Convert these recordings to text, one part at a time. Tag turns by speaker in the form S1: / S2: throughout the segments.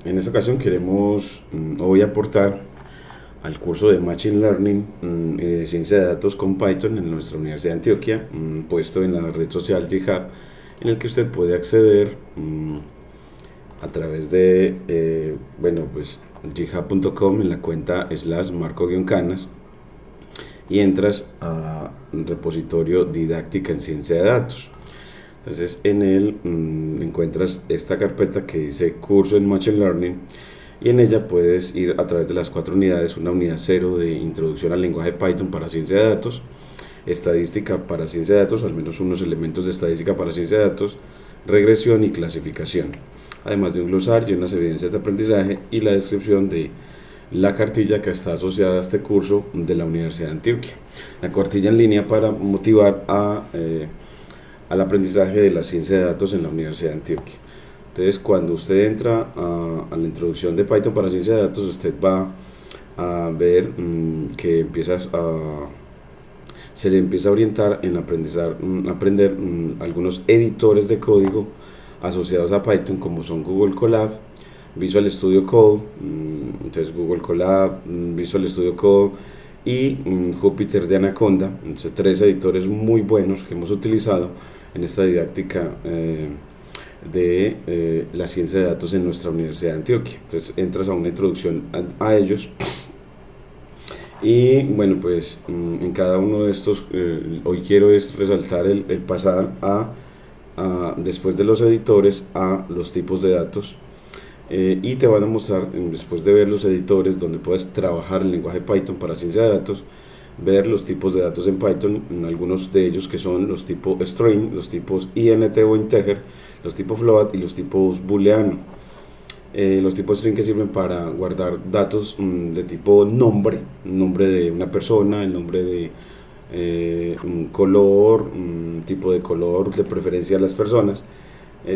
S1: En esta ocasión queremos hoy aportar al curso de Machine Learning y de Ciencia de Datos con Python en nuestra Universidad de Antioquia, puesto en la red social GitHub, en el que usted puede acceder a través de, pues github.com en la cuenta /marco-canas y entras a un repositorio didáctica en ciencia de datos. Entonces en él encuentras esta carpeta que dice curso en Machine Learning y en ella puedes ir a través de las 4 unidades: una unidad 0 de introducción al lenguaje Python para ciencia de datos, estadística para ciencia de datos, al menos unos elementos de estadística para ciencia de datos, regresión y clasificación, además de un glosario y unas evidencias de aprendizaje y la descripción de la cartilla que está asociada a este curso de la Universidad de Antioquia. La cartilla en línea para motivar al aprendizaje de la ciencia de datos en la Universidad de Antioquia. Entonces, cuando usted entra a la introducción de Python para ciencia de datos, usted va a ver que se le empieza a orientar en aprender algunos editores de código asociados a Python, como son Google Colab, Visual Studio Code, entonces Google Colab, Visual Studio Code y Jupyter de Anaconda. Entonces, 3 editores muy buenos que hemos utilizado en esta didáctica de la ciencia de datos en nuestra Universidad de Antioquia. Entonces entras a una introducción a ellos y bueno, pues en cada uno de estos hoy quiero es resaltar el pasar después de los editores a los tipos de datos. Y te van a mostrar, después de ver los editores donde puedes trabajar el lenguaje Python para ciencia de datos, ver los tipos de datos en Python, algunos de ellos que son los tipos string, los tipos int o integer, los tipos float y los tipos booleano. Los tipos string que sirven para guardar datos de tipo nombre de una persona, el nombre de un color, un tipo de color de preferencia de las personas.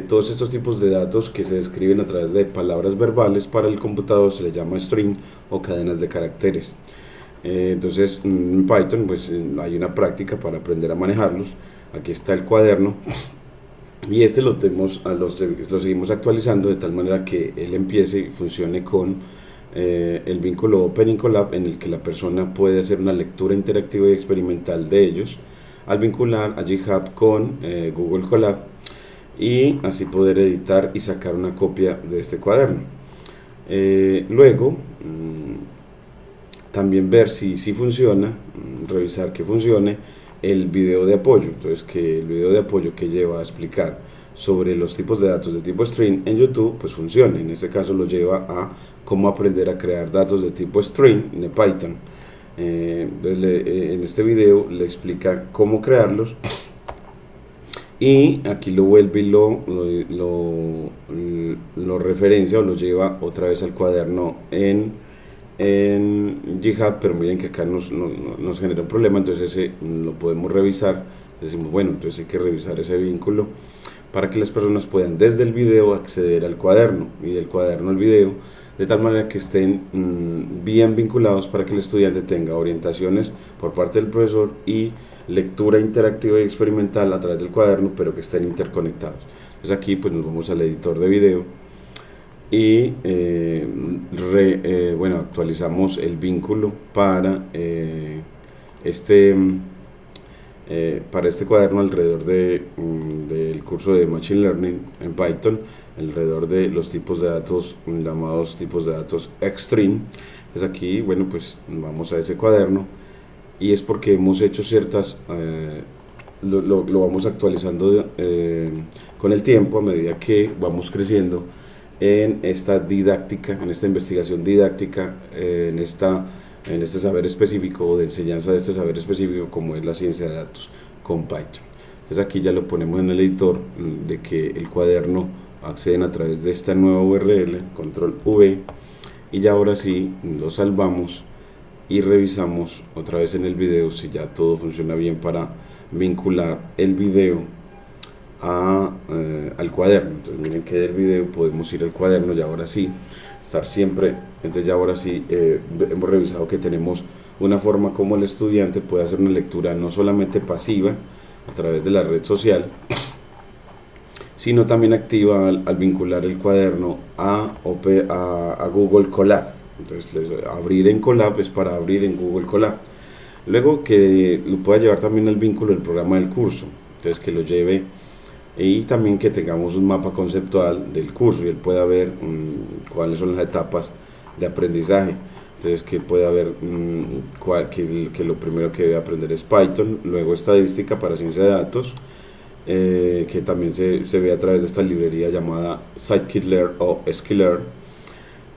S1: Todos estos tipos de datos que se describen a través de palabras verbales para el computador se le llama string o cadenas de caracteres. Entonces en Python pues hay una práctica para aprender a manejarlos. Aquí está el cuaderno y lo seguimos actualizando de tal manera que él empiece y funcione con el vínculo Open Colab, en el que la persona puede hacer una lectura interactiva y experimental de ellos al vincular a GitHub con Google Colab, y así poder editar y sacar una copia de este cuaderno. Luego también ver si funciona, revisar que funcione el video de apoyo. Entonces, que el video de apoyo que lleva a explicar sobre los tipos de datos de tipo string en YouTube pues funcione. En este caso lo lleva a cómo aprender a crear datos de tipo string de Python. Entonces en este video le explica cómo crearlos y aquí lo vuelve y lo referencia o lo lleva otra vez al cuaderno en GitHub, pero miren que acá nos genera un problema. Entonces ese lo podemos revisar. Decimos, bueno, entonces hay que revisar ese vínculo para que las personas puedan desde el video acceder al cuaderno y del cuaderno al video, de tal manera que estén bien vinculados para que el estudiante tenga orientaciones por parte del profesor y lectura interactiva y experimental a través del cuaderno, pero que estén interconectados. Entonces aquí pues nos vamos al editor de video y actualizamos el vínculo para este cuaderno alrededor del curso de Machine Learning en Python, alrededor de los tipos de datos llamados tipos de datos extreme. Entonces aquí, bueno, pues vamos a ese cuaderno y es porque hemos hecho ciertas, lo vamos actualizando con el tiempo a medida que vamos creciendo en esta didáctica, en esta investigación didáctica, en este saber específico o de enseñanza de este saber específico como es la ciencia de datos con Python. Entonces aquí ya lo ponemos en el editor de que el cuaderno acceden a través de esta nueva URL, control V, y ya ahora sí lo salvamos y revisamos otra vez en el video si ya todo funciona bien para vincular el video al cuaderno. Entonces miren que del video podemos ir al cuaderno y ahora sí estar siempre. Entonces ya ahora sí hemos revisado que tenemos una forma como el estudiante puede hacer una lectura no solamente pasiva a través de la red social, sino también activa al vincular el cuaderno a Google Colab. Entonces, abrir en Colab es para abrir en Google Colab. Luego que lo pueda llevar también al vínculo del programa del curso. Entonces, que lo lleve y también que tengamos un mapa conceptual del curso y él pueda ver cuáles son las etapas de aprendizaje. Entonces, que pueda ver que lo primero que debe aprender es Python, luego estadística para ciencia de datos, que también se ve a través de esta librería llamada Scikit-learn o Sklearn,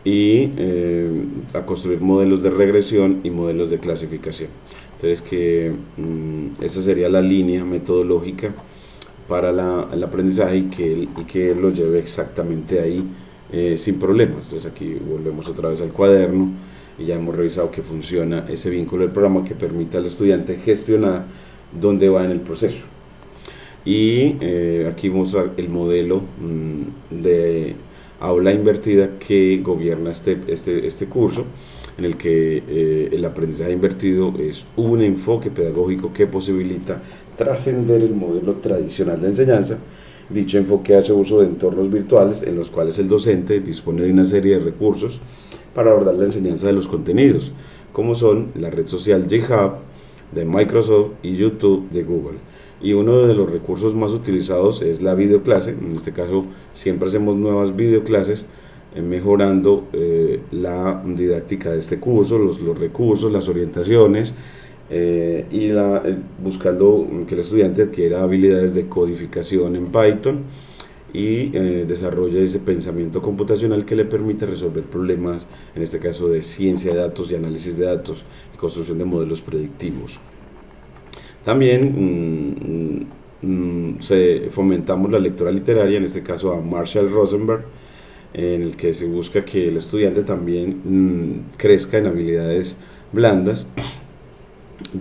S1: y a construir modelos de regresión y modelos de clasificación. Entonces, que esa sería la línea metodológica para el aprendizaje y que él lo lleve exactamente ahí sin problemas. Entonces, aquí volvemos otra vez al cuaderno y ya hemos revisado que funciona ese vínculo del programa que permite al estudiante gestionar dónde va en el proceso. Y aquí muestra el modelo de aula invertida que gobierna este curso, en el que el aprendizaje invertido es un enfoque pedagógico que posibilita trascender el modelo tradicional de enseñanza. Dicho enfoque hace uso de entornos virtuales en los cuales el docente dispone de una serie de recursos para abordar la enseñanza de los contenidos, como son la red social GitHub de Microsoft y YouTube de Google. Y uno de los recursos más utilizados es la videoclase. En este caso siempre hacemos nuevas videoclases mejorando la didáctica de este curso, los recursos, las orientaciones, y buscando que el estudiante adquiera habilidades de codificación en Python y desarrolle ese pensamiento computacional que le permite resolver problemas, en este caso de ciencia de datos y análisis de datos y construcción de modelos predictivos. También fomentamos la lectura literaria, en este caso a Marshall Rosenberg, en el que se busca que el estudiante también crezca en habilidades blandas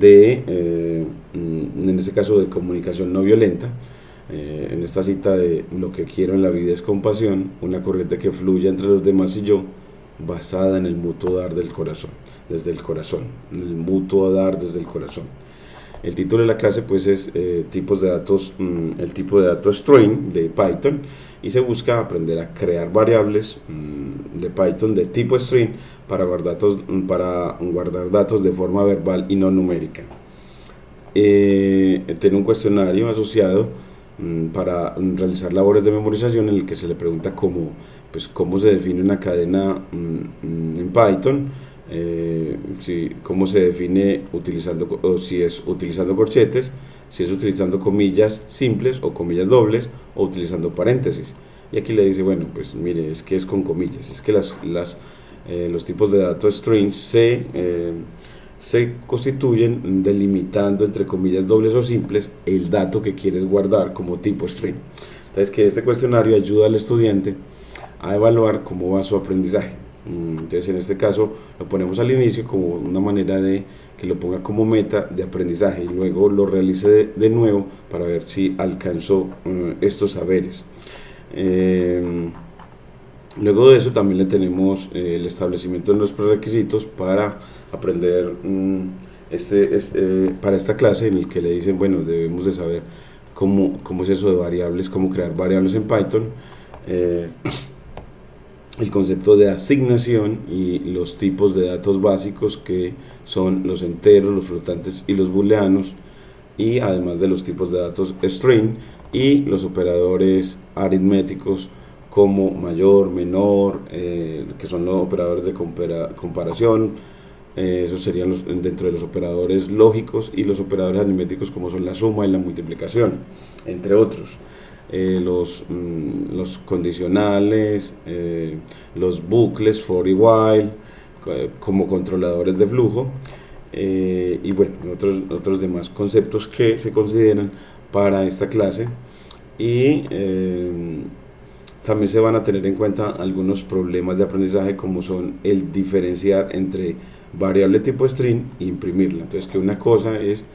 S1: en este caso de comunicación no violenta. En esta cita de lo que quiero en la vida es compasión, una corriente que fluye entre los demás y yo, basada en el mutuo dar del corazón, desde el corazón, el mutuo dar desde el corazón. El título de la clase pues es tipos de datos, el tipo de dato string de Python, y se busca aprender a crear variables de Python de tipo string para guardar datos de forma verbal y no numérica. Tiene un cuestionario asociado para realizar labores de memorización en el que se le pregunta cómo se define una cadena en Python, cómo se define si es utilizando corchetes, si es utilizando comillas simples o comillas dobles o utilizando paréntesis. Y aquí le dice, bueno, pues mire, es que es con comillas, es que los tipos de datos string se constituyen delimitando entre comillas dobles o simples el dato que quieres guardar como tipo string. Entonces, que este cuestionario ayuda al estudiante a evaluar cómo va su aprendizaje. Entonces, en este caso lo ponemos al inicio como una manera de que lo ponga como meta de aprendizaje y luego lo realice de nuevo para ver si alcanzó estos saberes. Luego de eso también le tenemos el establecimiento de los prerequisitos para aprender para esta clase, en el que le dicen, bueno, debemos de saber cómo es eso de variables, cómo crear variables en Python, el concepto de asignación y los tipos de datos básicos que son los enteros, los flotantes y los booleanos, y además de los tipos de datos string y los operadores aritméticos como mayor, menor, que son los operadores de comparación. Esos serían dentro de los operadores lógicos, y los operadores aritméticos como son la suma y la multiplicación, entre otros. Los condicionales, los bucles for y while como controladores de flujo, y bueno, otros demás conceptos que se consideran para esta clase. Y también se van a tener en cuenta algunos problemas de aprendizaje, como son el diferenciar entre variable tipo string e imprimirla. Entonces, que una cosa es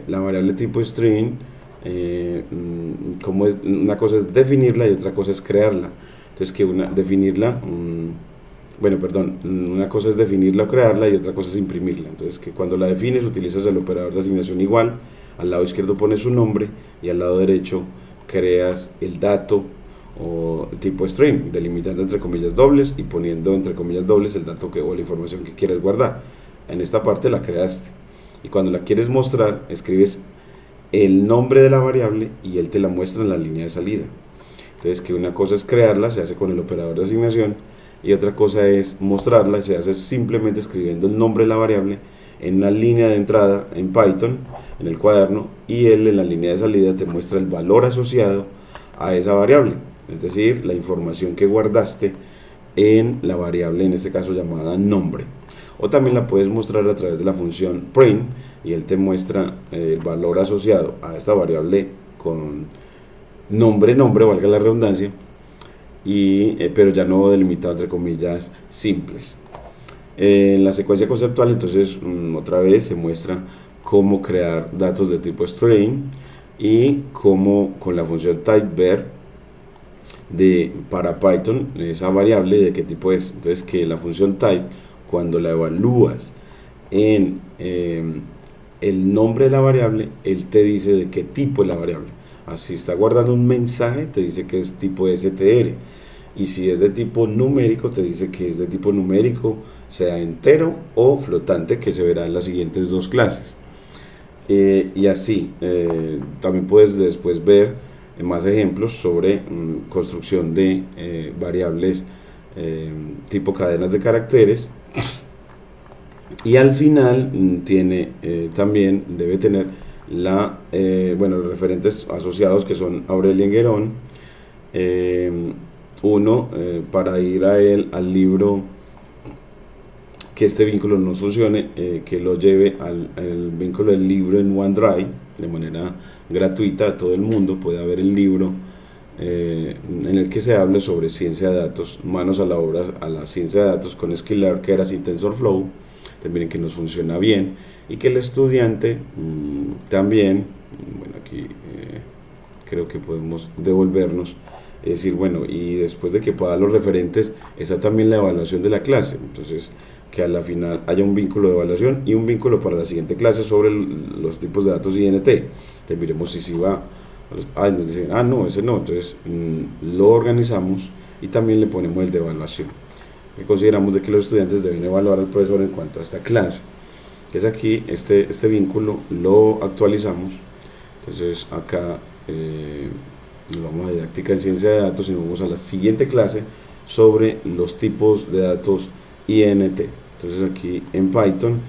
S1: la variable tipo string, una cosa es definirla y otra cosa es crearla. Entonces, que una cosa es definirla o crearla y otra cosa es imprimirla. Entonces, que cuando la defines utilizas el operador de asignación igual, al lado izquierdo pones su nombre y al lado derecho creas el dato o el tipo string, delimitando entre comillas dobles y poniendo entre comillas dobles el dato o la información que quieres guardar. En esta parte la creaste, y cuando la quieres mostrar escribes el nombre de la variable y él te la muestra en la línea de salida. Entonces, que una cosa es crearla, se hace con el operador de asignación, y otra cosa es mostrarla, se hace simplemente escribiendo el nombre de la variable en una línea de entrada en Python, en el cuaderno, y él en la línea de salida te muestra el valor asociado a esa variable, es decir, la información que guardaste en la variable, en este caso llamada nombre. O también la puedes mostrar a través de la función print, y él te muestra el valor asociado a esta variable con nombre, valga la redundancia, pero ya no delimitado entre comillas simples. En la secuencia conceptual, entonces, otra vez se muestra cómo crear datos de tipo string, y cómo con la función typeVer para Python, esa variable de qué tipo es. Entonces, que la función type, cuando la evalúas en el nombre de la variable, él te dice de qué tipo es la variable. Así está guardando un mensaje, te dice que es tipo str, y si es de tipo numérico, te dice que es de tipo numérico, sea entero o flotante, que se verá en las siguientes dos clases. Y así, también puedes después ver más ejemplos sobre construcción de variables tipo cadenas de caracteres. Y al final también debe tener los referentes asociados, que son Aurelien Guéron, para ir al libro, que este vínculo no funcione, que lo lleve al vínculo del libro en OneDrive de manera gratuita. Todo el mundo puede ver el libro en el que se habla sobre ciencia de datos, manos a la obra a la ciencia de datos con Scikit-Learn, Keras y TensorFlow. También que nos funciona bien, y que el estudiante también, bueno, aquí creo que podemos devolvernos, es decir, bueno, y después de que pueda dar los referentes, está también la evaluación de la clase. Entonces, que a la final haya un vínculo de evaluación y un vínculo para la siguiente clase sobre los tipos de datos INT. Entonces, miremos si va. Nos dicen, no, ese no. Entonces, lo organizamos y también le ponemos el de evaluación, que consideramos de que los estudiantes deben evaluar al profesor en cuanto a esta clase. Es aquí, este vínculo lo actualizamos. Entonces, acá nos vamos a didáctica en ciencia de datos y nos vamos a la siguiente clase sobre los tipos de datos INT. Entonces, aquí en Python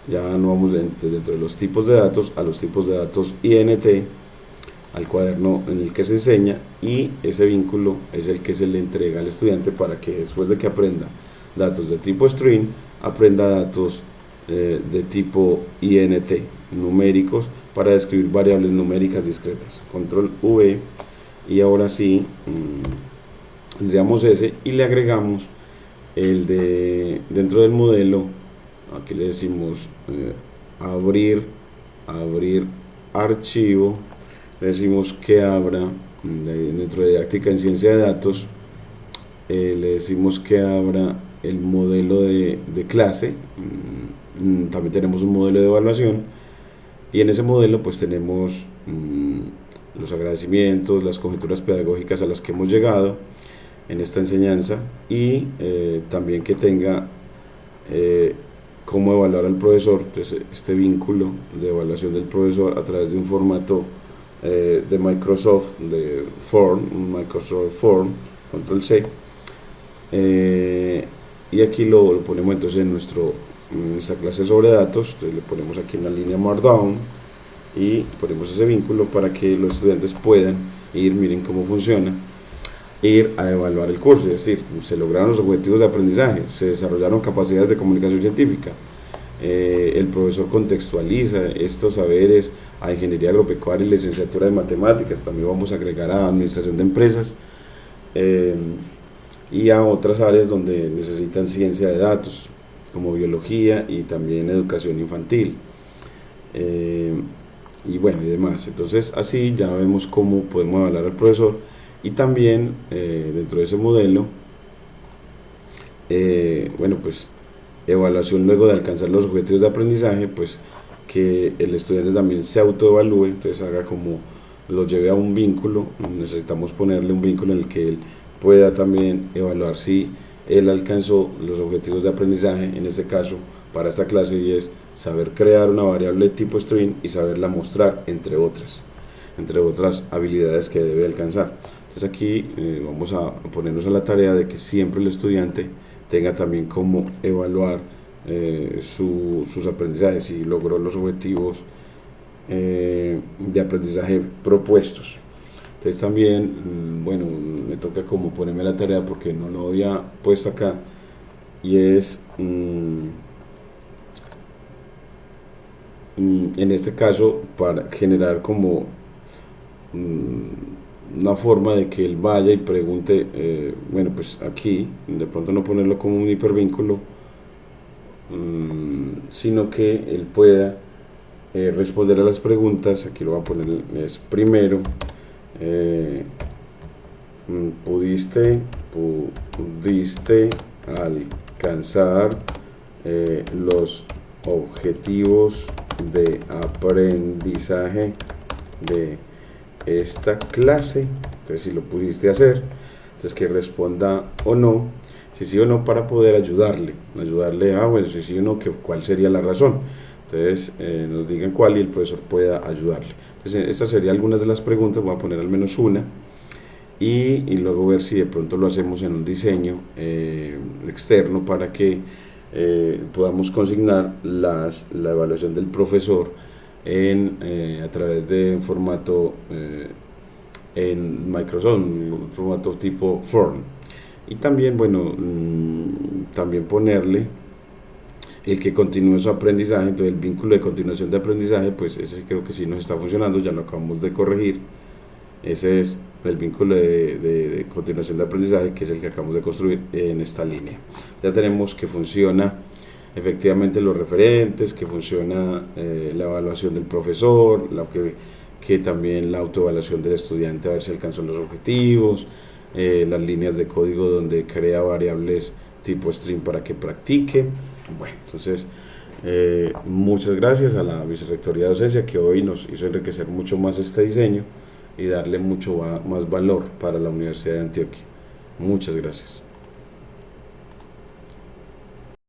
S1: ya no vamos dentro de los tipos de datos a los tipos de datos INT, al cuaderno en el que se enseña, y ese vínculo es el que se le entrega al estudiante para que después de que aprenda datos de tipo string, aprenda datos de tipo INT, numéricos, para describir variables numéricas discretas. Control V, y ahora sí, tendríamos ese, y le agregamos el de dentro del modelo. Aquí le decimos abrir archivo, le decimos que abra dentro de didáctica en ciencia de datos, le decimos que abra el modelo de clase. También tenemos un modelo de evaluación, y en ese modelo pues tenemos los agradecimientos, las conjeturas pedagógicas a las que hemos llegado en esta enseñanza, y también que tenga cómo evaluar al profesor. Entonces, este vínculo de evaluación del profesor a través de un formato de Microsoft, de Form, un Microsoft Form, control C, y aquí lo ponemos entonces en nuestra clase sobre datos. Entonces le ponemos aquí en la línea Markdown y ponemos ese vínculo para que los estudiantes puedan miren cómo funciona, ir a evaluar el curso. Es decir, se lograron los objetivos de aprendizaje, se desarrollaron capacidades de comunicación científica, el profesor contextualiza estos saberes a ingeniería agropecuaria y licenciatura de matemáticas. También vamos a agregar a administración de empresas y a otras áreas donde necesitan ciencia de datos, como biología y también educación infantil, y bueno, y demás. Entonces, así ya vemos cómo podemos evaluar al profesor, y también dentro de ese modelo, bueno, pues evaluación luego de alcanzar los objetivos de aprendizaje, pues que el estudiante también se autoevalúe. Entonces haga como lo lleve a un vínculo. Necesitamos ponerle un vínculo en el que él pueda también evaluar si él alcanzó los objetivos de aprendizaje, en este caso para esta clase, y es saber crear una variable tipo string y saberla mostrar, entre otras habilidades que debe alcanzar. Entonces aquí vamos a ponernos a la tarea de que siempre el estudiante tenga también cómo evaluar sus aprendizajes, si logró los objetivos de aprendizaje propuestos. Entonces también, bueno, me toca como ponerme a la tarea porque no lo había puesto acá, y es en este caso para generar como una forma de que él vaya y pregunte, bueno, pues aquí de pronto no ponerlo como un hipervínculo, sino que él pueda responder a las preguntas. Aquí lo voy a poner, es primero, pudiste alcanzar los objetivos de aprendizaje de esta clase. Entonces, si lo pudiste hacer, entonces que responda o no, si sí o no, para poder ayudarle, bueno, si sí o no, que cuál sería la razón. Entonces nos digan cuál y el profesor pueda ayudarle. Entonces estas serían algunas de las preguntas, voy a poner al menos una, y luego ver si de pronto lo hacemos en un diseño externo para que podamos consignar la evaluación del profesor a través de un formato en Microsoft, un formato tipo form. Y también, bueno, también ponerle el que continúe su aprendizaje. Entonces el vínculo de continuación de aprendizaje, pues ese creo que sí nos está funcionando, ya lo acabamos de corregir. Ese es el vínculo de continuación de aprendizaje, que es el que acabamos de construir en esta línea. Ya tenemos que funciona efectivamente los referentes, que funciona la evaluación del profesor, que también la autoevaluación del estudiante a ver si alcanzó los objetivos, las líneas de código donde crea variables tipo string para que practique. Bueno, entonces muchas gracias a la Vicerrectoría de Docencia, que hoy nos hizo enriquecer mucho más este diseño y darle mucho más valor para la Universidad de Antioquia. Muchas gracias.